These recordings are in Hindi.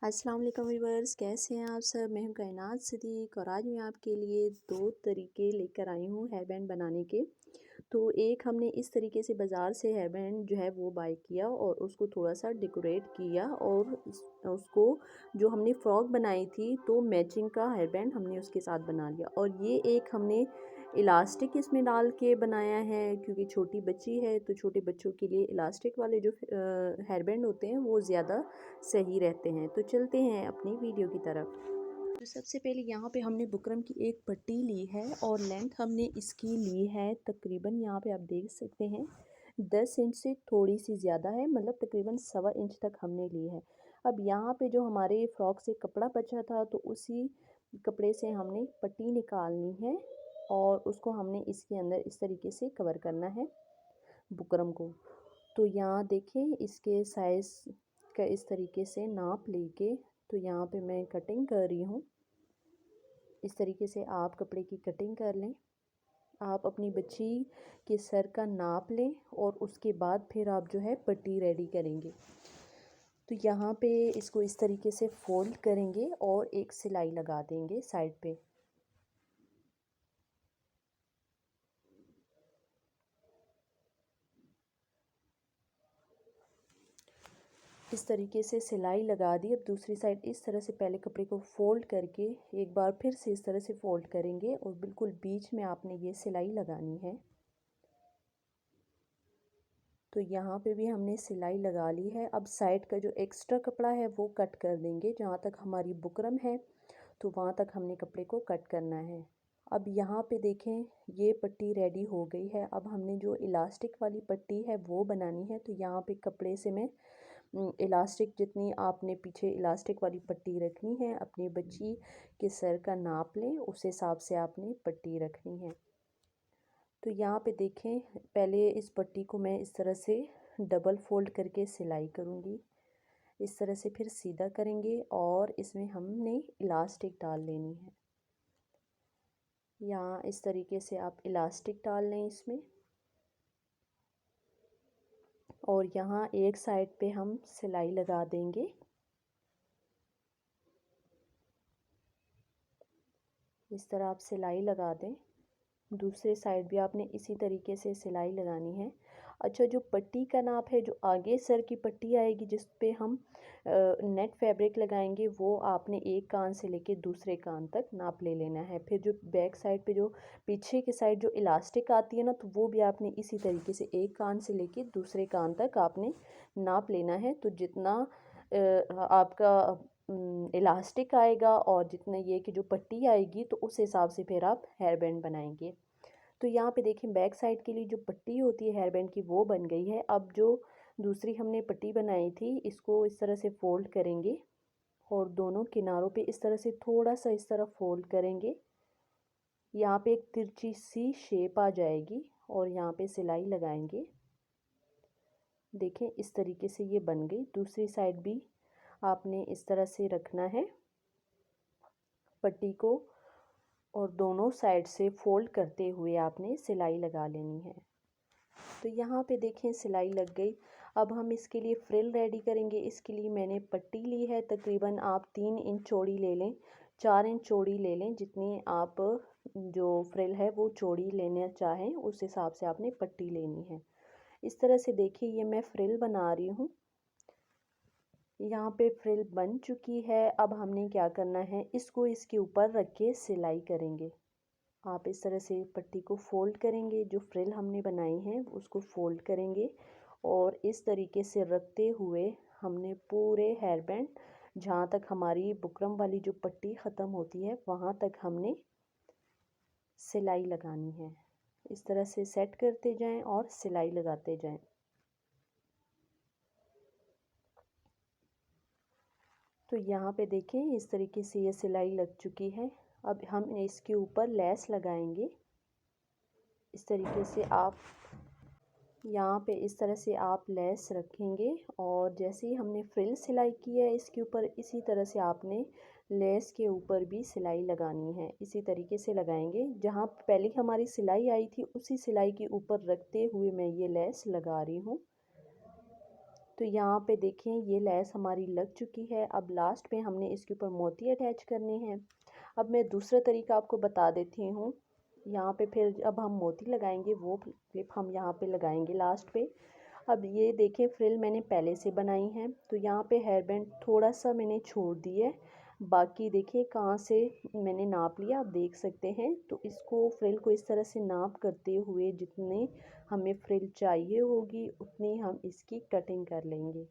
अस्सलाम वालेकुम व्यूअर्स, कैसे हैं आप सब। मैं हूं कायनात सिद्दीक और आज मैं आपके लिए दो तरीके लेकर आई हूं हेयर बैंड बनाने के। तो एक हमने इस तरीके से बाज़ार से हेयर बैंड जो है वो बाय किया और उसको थोड़ा सा डेकोरेट किया और उसको जो हमने फ़्रॉक बनाई थी तो मैचिंग का हेयर बैंड हमने उसके साथ बना लिया। और ये एक हमने इलास्टिक इसमें डाल के बनाया है क्योंकि छोटी बच्ची है तो छोटे बच्चों के लिए इलास्टिक वाले जो हेयर बैंड होते हैं वो ज़्यादा सही रहते हैं। तो चलते हैं अपनी वीडियो की तरफ। तो सबसे पहले यहाँ पे हमने बुकरम की एक पट्टी ली है और लेंथ हमने इसकी ली है तकरीबन, यहाँ पे आप देख सकते हैं 10 इंच से थोड़ी सी ज़्यादा है, मतलब तकरीबन 1.25 इंच तक हमने ली है। अब यहाँ पे जो हमारे फ्रॉक से कपड़ा बचा था तो उसी कपड़े से हमने पट्टी निकालनी है और उसको हमने इसके अंदर इस तरीके से कवर करना है बुकरम को। तो यहाँ देखें इसके साइज़ का इस तरीके से नाप लेके तो यहाँ पे मैं कटिंग कर रही हूँ। इस तरीके से आप कपड़े की कटिंग कर लें। आप अपनी बच्ची के सर का नाप लें और उसके बाद फिर आप जो है पट्टी रेडी करेंगे। तो यहाँ पे इसको इस तरीके से फोल्ड करेंगे और एक सिलाई लगा देंगे साइड पे। इस तरीके से सिलाई लगा दी। अब दूसरी साइड इस तरह से पहले कपड़े को फोल्ड करके एक बार फिर से इस तरह से फोल्ड करेंगे और बिल्कुल बीच में आपने ये सिलाई लगानी है। तो यहाँ पे भी हमने सिलाई लगा ली है। अब साइड का जो एक्स्ट्रा कपड़ा है वो कट कर देंगे। जहाँ तक हमारी बुकरम है तो वहाँ तक हमने कपड़े को कट करना है। अब यहाँ पे देखें ये पट्टी रेडी हो गई है। अब हमने जो इलास्टिक वाली पट्टी है वो बनानी है। तो यहाँ पे कपड़े से मैं इलास्टिक जितनी आपने पीछे इलास्टिक वाली पट्टी रखनी है, अपनी बच्ची के सर का नाप लें, उस हिसाब से आपने पट्टी रखनी है। तो यहाँ पे देखें पहले इस पट्टी को मैं इस तरह से डबल फोल्ड करके सिलाई करूँगी। इस तरह से फिर सीधा करेंगे और इसमें हमने इलास्टिक डाल लेनी है। यहाँ इस तरीके से आप इलास्टिक डाल लें इसमें और यहाँ एक साइड पे हम सिलाई लगा देंगे। इस तरह आप सिलाई लगा दें। दूसरे साइड भी आपने इसी तरीके से सिलाई लगानी है। अच्छा, जो पट्टी का नाप है, जो आगे सर की पट्टी आएगी जिस पे हम नेट फैब्रिक लगाएंगे, वो आपने एक कान से लेके दूसरे कान तक नाप ले लेना है। फिर जो बैक साइड पे जो पीछे की साइड जो इलास्टिक आती है ना, तो वो भी आपने इसी तरीके से एक कान से लेके दूसरे कान तक आपने नाप लेना है। तो जितना आपका इलास्टिक आएगा और जितना ये कि जो पट्टी आएगी तो उस हिसाब से फिर आप हेयर बैंड बनाएंगे। तो यहाँ पे देखें बैक साइड के लिए जो पट्टी होती है हेयर बैंड की वो बन गई है। अब जो दूसरी हमने पट्टी बनाई थी इसको इस तरह से फोल्ड करेंगे और दोनों किनारों पे इस तरह से थोड़ा सा इस तरह फोल्ड करेंगे। यहाँ पे एक तिरछी सी शेप आ जाएगी और यहाँ पे सिलाई लगाएंगे। देखें इस तरीके से ये बन गई। दूसरी साइड भी आपने इस तरह से रखना है पट्टी को और दोनों साइड से फोल्ड करते हुए आपने सिलाई लगा लेनी है। तो यहाँ पे देखें सिलाई लग गई। अब हम इसके लिए फ्रिल रेडी करेंगे। इसके लिए मैंने पट्टी ली है, तकरीबन आप 3 इंच चौड़ी ले लें, 4 इंच चौड़ी ले लें, जितनी आप जो फ्रिल है वो चौड़ी लेना चाहें उस हिसाब से आपने पट्टी लेनी है। इस तरह से देखिए ये मैं फ्रिल बना रही हूँ। यहाँ पे फ्रिल बन चुकी है। अब हमने क्या करना है, इसको इसके ऊपर रख के सिलाई करेंगे। आप इस तरह से पट्टी को फोल्ड करेंगे, जो फ्रिल हमने बनाई है उसको फोल्ड करेंगे और इस तरीके से रखते हुए हमने पूरे हेयर बैंड जहाँ तक हमारी बुकरम वाली जो पट्टी ख़त्म होती है वहाँ तक हमने सिलाई लगानी है। इस तरह से सेट करते जाएं और सिलाई लगाते जाएं। तो यहाँ पे देखें इस तरीके से ये सिलाई लग चुकी है। अब हम इसके ऊपर लेस लगाएंगे। इस तरीके से आप यहाँ पे इस तरह से आप लेस रखेंगे और जैसे ही हमने फ्रिल सिलाई की है इसके ऊपर, इसी तरह से आपने लेस के ऊपर भी सिलाई लगानी है। इसी तरीके से लगाएंगे। जहाँ पहले हमारी सिलाई आई थी उसी सिलाई के ऊपर रखते हुए मैं ये लेस लगा रही हूँ। तो यहाँ पे देखें ये लेस हमारी लग चुकी है। अब लास्ट में हमने इसके ऊपर मोती अटैच करने हैं। अब मैं दूसरा तरीका आपको बता देती हूँ। यहाँ पे फिर अब हम मोती लगाएंगे, वो क्लिप हम यहाँ पे लगाएंगे लास्ट पे। अब ये देखें फ्रिल मैंने पहले से बनाई है, तो यहाँ पे हेयर बैंड थोड़ा सा मैंने छोड़ दी है। बाकी देखिए कहाँ से मैंने नाप लिया, आप देख सकते हैं। तो इसको फ्रिल को इस तरह से नाप करते हुए जितने हमें फ्रिल चाहिए होगी उतनी हम इसकी कटिंग कर लेंगे।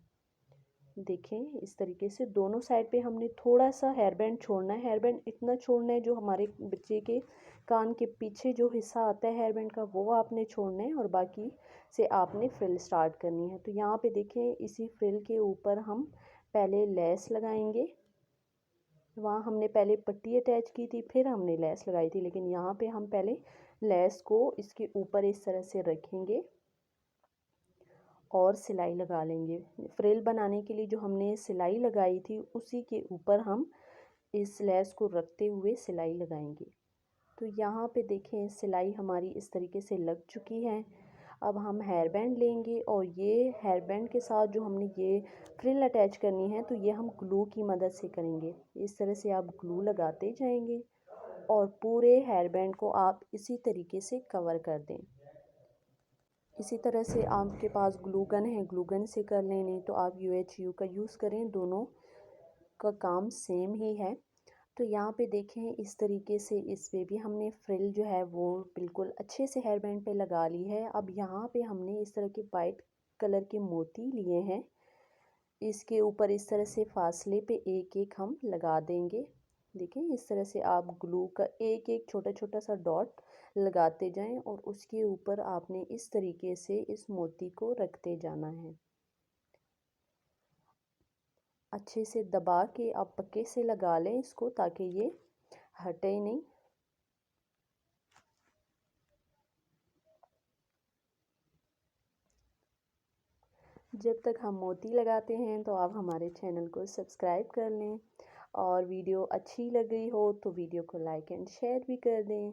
देखें इस तरीके से दोनों साइड पे हमने थोड़ा सा हेयर बैंड छोड़ना है। हेयर बैंड इतना छोड़ना है जो हमारे बच्चे के कान के पीछे जो हिस्सा आता है हेयर बैंड का, वो आपने छोड़ना है और बाकी से आपने फ्रिल स्टार्ट करनी है। तो यहाँ पे देखें इसी फ्रिल के ऊपर हम पहले लेस लगाएंगे। वहाँ हमने पहले पट्टी अटैच की थी, फिर हमने लेस लगाई थी, लेकिन यहाँ पे हम पहले लेस को इसके ऊपर इस तरह से रखेंगे और सिलाई लगा लेंगे। फ्रिल बनाने के लिए जो हमने सिलाई लगाई थी उसी के ऊपर हम इस लेस को रखते हुए सिलाई लगाएंगे। तो यहाँ पे देखें सिलाई हमारी इस तरीके से लग चुकी है। अब हम हेयर बैंड लेंगे और ये हेयर बैंड के साथ जो हमने ये फ्रिल अटैच करनी है तो ये हम ग्लू की मदद से करेंगे। इस तरह से आप ग्लू लगाते जाएंगे और पूरे हेयर बैंड को आप इसी तरीके से कवर कर दें। इसी तरह से आपके पास ग्लू गन है, ग्लू गन से कर लें, नहीं तो आप UHU का यूज़ करें, दोनों का काम सेम ही है। तो यहाँ पे देखें इस तरीके से इस पे भी हमने फ्रिल जो है वो बिल्कुल अच्छे से हेयर बैंड पे लगा ली है। अब यहाँ पे हमने इस तरह के वाइट कलर के मोती लिए हैं, इसके ऊपर इस तरह से फासले पे एक एक हम लगा देंगे। देखिए इस तरह से आप ग्लू का एक एक छोटा छोटा सा डॉट लगाते जाएं और उसके ऊपर आपने इस तरीके से इस मोती को रखते जाना है। अच्छे से दबा के आप पक्के से लगा लें इसको ताकि ये हटे नहीं। जब तक हम मोती लगाते हैं तो आप हमारे चैनल को सब्सक्राइब कर लें और वीडियो अच्छी लग रही हो तो वीडियो को लाइक एंड शेयर भी कर दें।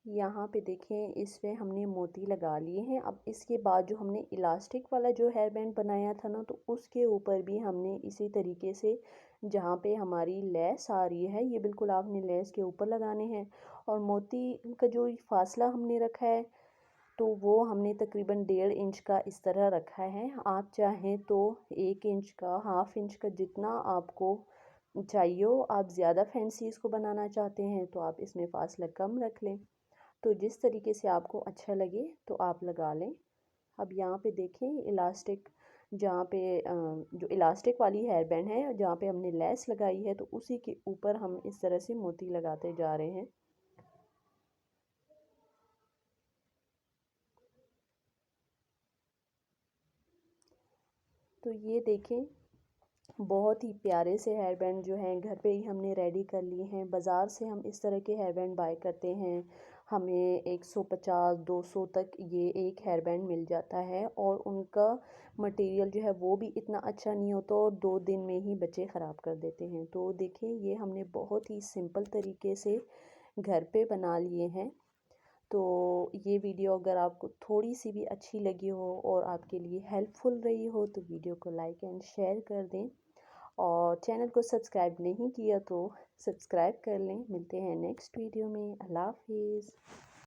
यहाँ पे देखें इसमें हमने मोती लगा लिए हैं। अब इसके बाद जो हमने इलास्टिक वाला जो हेयर बैंड बनाया था ना, तो उसके ऊपर भी हमने इसी तरीके से जहाँ पे हमारी लेस आ रही है ये बिल्कुल आपने लेस के ऊपर लगाने हैं। और मोती का जो फासला हमने रखा है तो वो हमने तकरीबन 1.5 इंच का इस तरह रखा है। आप चाहें तो 1 इंच का, हाफ इंच का, जितना आपको चाहिए हो। आप ज़्यादा फैंसी इसको बनाना चाहते हैं तो आप इसमें फासला कम रख लें। तो जिस तरीके से आपको अच्छा लगे तो आप लगा लें। अब यहाँ पे देखें इलास्टिक जहाँ पे जो इलास्टिक वाली हेयर बैंड है जहाँ पे हमने लेस लगाई है तो उसी के ऊपर हम इस तरह से मोती लगाते जा रहे हैं। तो ये देखें बहुत ही प्यारे से हेयर बैंड जो हैं घर पे ही हमने रेडी कर लिए हैं। बाज़ार से हम इस तरह के हेयर बैंड बाय करते हैं, हमें 150-200 तक ये एक हेयर बैंड मिल जाता है और उनका मटेरियल जो है वो भी इतना अच्छा नहीं होता और 2 दिन में ही बच्चे ख़राब कर देते हैं। तो देखिए ये हमने बहुत ही सिंपल तरीके से घर पे बना लिए हैं। तो ये वीडियो अगर आपको थोड़ी सी भी अच्छी लगी हो और आपके लिए हेल्पफुल रही हो तो वीडियो को लाइक एंड शेयर कर दें और चैनल को सब्सक्राइब नहीं किया तो सब्सक्राइब कर लें। मिलते हैं नेक्स्ट वीडियो में। अल्लाह हाफिज़।